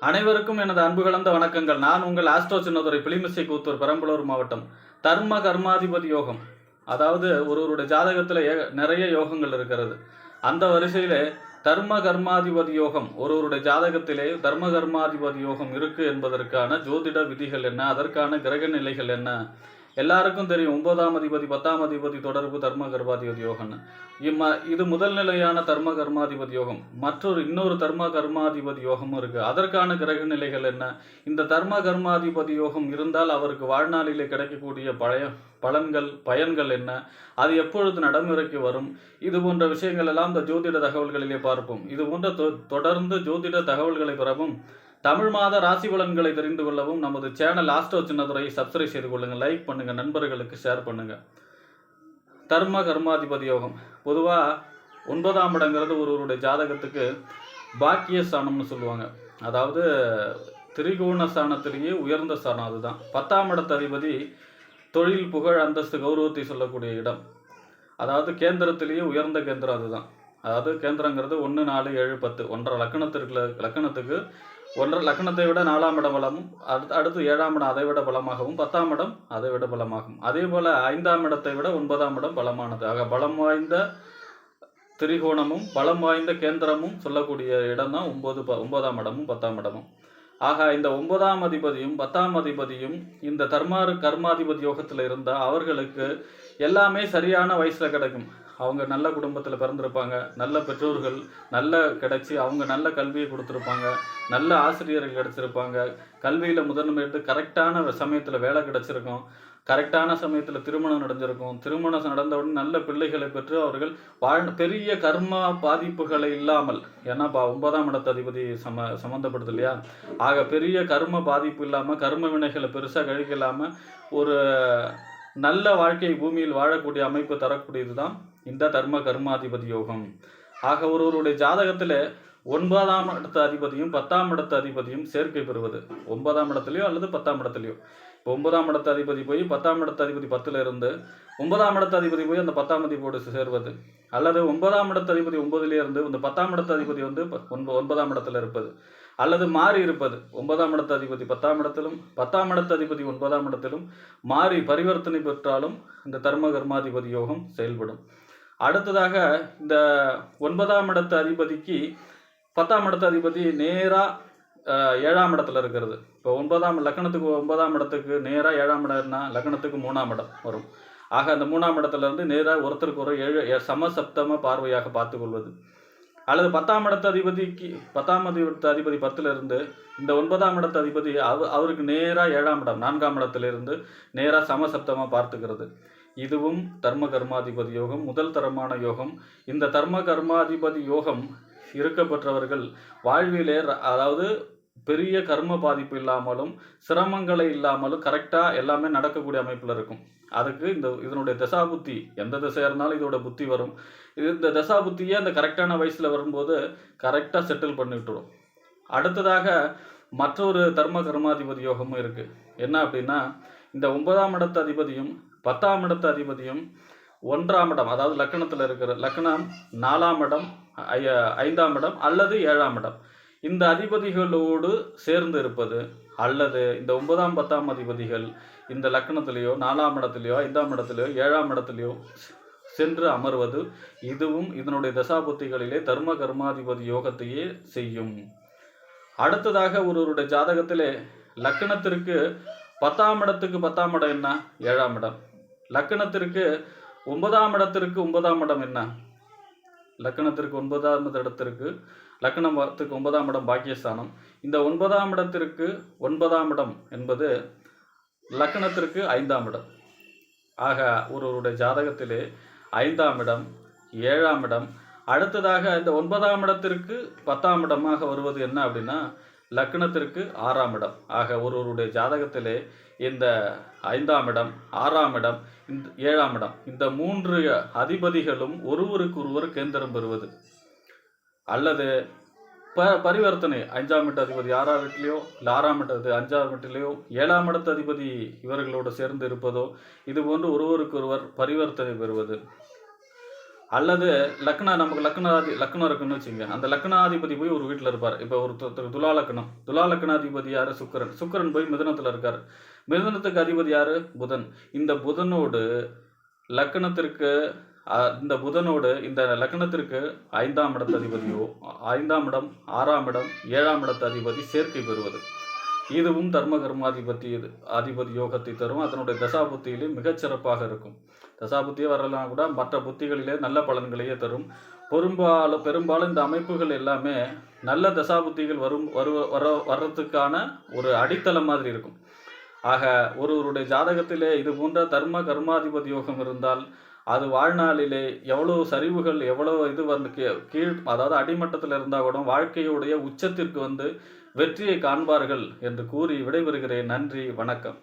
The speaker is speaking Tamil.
அனைவருக்கும் எனது அன்பு கலந்த வணக்கங்கள். நான் உங்கள் ஆஸ்ட்ரோ சின்னதுரை பிளிமிசை கூத்தூர் பெரம்பலூர் மாவட்டம். தர்ம கர்மாதிபதி யோகம், அதாவது ஒருவருடைய ஜாதகத்தில் நிறைய யோகங்கள் இருக்கிறது. அந்த வரிசையிலே தர்ம கர்மாதிபதி யோகம், ஒருவருடைய ஜாதகத்திலே தர்ம கர்மாதிபதி யோகம் இருக்கு என்பதற்கான ஜோதிட விதிகள் என்ன, அதற்கான கிரக நிலைகள் என்ன, எல்லாருக்கும் தெரியும். 9ஆம் அதிபதி 10ஆம் அதிபதி தொடர்பு தர்ம கர்மாதிபதி யோகம்னு. இது முதல் நிலையான தர்ம கர்மாதிபதி யோகம். இன்னொரு தர்ம கர்மாதிபதி யோகமும் இருக்கு. அதற்கான கிரக நிலைகள் என்ன, இந்த தர்ம கர்மாதிபதி யோகம் இருந்தால் அவருக்கு வாழ்நாளிலே கிடைக்கக்கூடிய பயன்கள் என்ன, அது எப்பொழுது நடைமுறைக்கு வரும், இது போன்ற விஷயங்கள் எல்லாம் இந்த ஜோதிட தகவல்களிலே பார்ப்போம். இது போன்ற தொடர்ந்து ஜோதிட தகவல்களை பெறவும், தமிழ் மாத ராசி பலன்களை தெரிந்து கொள்ளவும் நமது சேனல் ஆஸ்ட்ரோ சின்னதுரையை சப்ஸ்கிரைப் செய்து கொள்ளுங்கள், லைக் பண்ணுங்கள், நண்பர்களுக்கு ஷேர் பண்ணுங்கள். தர்ம கர்மாதிபதி யோகம் பொதுவாக 9ஆம் இடங்கிறது ஒருவருடைய ஜாதகத்துக்கு பாக்கிய ஸ்தானம்னு சொல்லுவாங்க. அதாவது திரிகோண ஸ்தானத்திலேயே உயர்ந்த ஸ்தானம் அதுதான். 10ஆம் இடத்து அதிபதி தொழில், புகழ், அந்தஸ்து, கௌரவத்தை சொல்லக்கூடிய இடம். அதாவது கேந்திரத்திலேயே உயர்ந்த கேந்திரம் அதுதான். அதாவது கேந்திரங்கிறது 1, 4, 7, 10 1.5 லக்கணத்துக்கு 1.5 லக்கணத்தை விட 4ஆம் இடம் பலமும், அடுத்து 7ஆம் இடம் அதை விட பலமாகவும், 10ஆம் இடம் அதை விட பலமாகும். அதே போல் 5ஆம் இடத்தை விட 9ஆம் இடம் பலமானது. ஆக பலம் வாய்ந்த திரிகோணமும் பலம் வாய்ந்த கேந்திரமும் சொல்லக்கூடிய இடம் தான் 9ஆம் இடமும் 10ஆம் இடமும். ஆக இந்த 9ஆம் அதிபதியும் 10ஆம் அதிபதியும் இந்த கர்மாதிபதி யோகத்தில் இருந்தால் அவர்களுக்கு எல்லாமே சரியான வயசில் கிடைக்கும். அவங்க நல்ல குடும்பத்தில் பிறந்திருப்பாங்க, நல்ல பெற்றோர்கள் கிடைச்சி அவங்க நல்ல கல்வியை கொடுத்துருப்பாங்க, நல்ல ஆசிரியர்கள் கிடைச்சிருப்பாங்க, கல்வியில் முதன்மை எடுத்து கரெக்டான சமயத்தில் வேலை கிடைச்சிருக்கும், கரெக்டான சமயத்தில் திருமணம் நடந்திருக்கும், திருமணம் நடந்தவுடன் நல்ல பிள்ளைகளை பெற்று அவர்கள் பெரிய கர்ம பாதிப்புகளை இல்லாமல், ஏன்னா 9ஆம் இடத்து அதிபதி சம்மந்தப்படுது இல்லையா, ஆக பெரிய கர்ம பாதிப்பு இல்லாமல், கர்ம வினைகளை பெருசாக கழிக்கலாமல் ஒரு நல்ல வாழ்க்கை பூமியில் வாழக்கூடிய அமைப்பு தரக்கூடியது தான் இந்த தர்ம கர்மாதிபதி யோகம். ஆக ஒருவருடைய ஜாதகத்தில் 9ஆம் இடத்து அதிபதியும் 10ஆம் இடத்து அதிபதியும் சேர்க்கை பெறுவது, 9ஆம் இடத்துலையோ அல்லது 10ஆம் இடத்துலையோ. இப்போ 9ஆம் இடத்து அதிபதி போய் 10ஆம் இடத்து அதிபதி 10ல் இருந்து 9ஆம் இடத்து அதிபதி போய் அந்த 10ஆம் அதிபதியோடு சேர்வது, அல்லது 9ஆம் இடத்து அதிபதி 9லே இருந்து இந்த 10ஆம் இடத்து அதிபதி 9ஆம் இடத்துல இருப்பது, அல்லது மாறி இருப்பது. 9ஆம் இடத்து அதிபதி 10ஆம் இடத்திலும் 10ஆம் இடத்து அதிபதி 9ஆம் இடத்திலும் மாறி பரிவர்த்தனை பெற்றாலும் இந்த தர்ம கர்மாதிபதி யோகம் செயல்படும். அடுத்ததாக இந்த 9ஆம் இடத்து அதிபதிக்கு 10ஆம் இடத்து அதிபதி நேராக 7ஆம் இடத்துல இருக்கிறது. இப்போ லக்கணத்துக்கு 9ஆம் இடத்துக்கு நேராக 7ஆம் இடம்னா லக்கணத்துக்கு 3ஆம் இடம் வரும். ஆக அந்த 3ஆம் இடத்துல இருந்து நேராக ஒருத்தருக்கு ஒரு 7 சமசப்தம பார்வையாக பார்த்து கொள்வது, அல்லது 10ஆம் இடத்து அதிபதிக்கு 10ஆம் இடத்து அதிபதி 10ல் இருந்து இந்த 9ஆம் இடத்து அதிபதி அவருக்கு நேராக 7ஆம் இடம் 4ஆம் இடத்திலிருந்து நேராக சமசப்தமாக பார்த்துக்கிறது. இதுவும் தர்ம கர்மாதிபதி யோகம், முதல் தரமான யோகம். இந்த தர்ம கர்மாதிபதி யோகம் இருக்கப்பெற்றவர்கள் வாழ்விலே, அதாவது பெரிய கர்ம பாதிப்பு இல்லாமலும் சிரமங்களை இல்லாமலும் கரெக்டாக எல்லாமே நடக்கக்கூடிய அமைப்பில் இருக்கும். அதுக்கு இதனுடைய தசாபுத்தி, எந்த திசையாக இருந்தாலும் இதோட புத்தி வரும். இந்த தசாபுத்தியே அந்த கரெக்டான வயசில் வரும்போது கரெக்டாக செட்டில் பண்ணிவிட்டுரும். அடுத்ததாக மற்றொரு தர்ம கர்மாதிபதி யோகமும் இருக்குது. என்ன அப்படின்னா, இந்த 9ஆம் இடத்து அதிபதியும் 10ஆம் இடத்து அதிபதியும் 1ஆம் இடம், அதாவது லக்கணத்தில் இருக்கிற லக்கணம் 4ஆம் இடம் 5ஆம் இடம் அல்லது 7ஆம் இடம், இந்த அதிபதிகளோடு சேர்ந்து இருப்பது, அல்லது இந்த 9ஆம் 10ஆம் அதிபதிகள் இந்த லக்கணத்திலேயோ 4ஆம் இடத்துலையோ 5ஆம் இடத்துலையோ 7ஆம் இடத்துலையோ சென்று அமர்வது, இதுவும் இதனுடைய தசாபுத்திகளிலே தர்ம கர்மாதிபதி யோகத்தையே செய்யும். அடுத்ததாக ஒருவருடைய ஜாதகத்திலே லக்கணத்திற்கு 10ஆம் இடத்துக்கு 10ஆம் இடம் என்ன, 7ஆம் இடம். லக்கணத்திற்கு 9ஆம் இடத்திற்கு 9ஆம் இடம் என்ன, லக்கணத்திற்கு 9ஆம் இடத்திற்கு லக்கணத்துக்கு 9ஆம் இடம் பாக்கியஸ்தானம். இந்த 9ஆம் இடத்திற்கு 9ஆம் இடம் என்பது லக்கணத்திற்கு 5ஆம் இடம். ஆக ஒருவருடைய ஜாதகத்திலே 5ஆம் இடம் 7ஆம் இடம், அடுத்ததாக இந்த 9ஆம் இடத்திற்கு 10ஆம் இடமாக வருவது என்ன அப்படின்னா லக்கணத்திற்கு 6ஆம் இடம். ஆக ஒருவருடைய ஜாதகத்திலே இந்த 5ஆம் இடம் 6ஆம் இடம் 7ஆம் இடம், இந்த 3 அதிபதிகளும் ஒருவருக்கொருவர் கேந்திரம் பெறுவது, அல்லது பரிவர்த்தனை 5ஆம் இடத்து அதிபதி 6ஆம் வீட்டிலையோ இல்லை 6ஆம் இடத்து 5ஆம் வீட்டிலையோ 7ஆம் இடத்து அதிபதி இவர்களோடு சேர்ந்து இருப்பதோ, இது போன்று ஒருவருக்கொருவர் பரிவர்த்தனை பெறுவது. அல்லது நமக்கு லக்னம் இருக்குன்னு வச்சுங்க. அந்த லக்னாதிபதி போய் ஒரு வீட்டில் இருப்பார். இப்போ ஒருத்தர் துலா லக்னாதிபதி யார்? சுக்கிரன் போய் மிதுனத்தில் இருக்கார். மிதுனத்துக்கு அதிபதி யார்? புதன். இந்த புதனோடு லக்னத்திற்கு இந்த புதனோடு இந்த லக்னத்திற்கு 5ஆம் இடத்து அதிபதியோ 5ஆம் இடம் 6ஆம் இடம் 7ஆம் இடத்து அதிபதி சேர்க்கை பெறுவது, இதுவும் தர்ம அதிபதி யோகத்தை தரும். அதனுடைய தசாபுத்தியிலே மிகச்சிறப்பாக இருக்கும். தசாபுத்தியே வரலாம் கூட மற்ற புத்திகளிலே நல்ல பலன்களையே தரும். பெரும்பாலும் இந்த அமைப்புகள் எல்லாமே நல்ல தசாபுத்திகள் வர்றதுக்கான ஒரு அடித்தளம் மாதிரி இருக்கும். ஆக ஒருவருடைய ஜாதகத்திலே இது போன்ற தர்ம கர்மாதிபதி யோகம் இருந்தால் அது வாழ்நாளிலே எவ்வளவு சரிவுகள், எவ்வளவு இது வந்து கீழ், அதாவது அடிமட்டத்தில் இருந்தால் கூட வாழ்க்கையுடைய உச்சத்திற்கு வந்து வெற்றியை காண்பார்கள் என்று கூறி விடைபெறுகிறேன். நன்றி, வணக்கம்.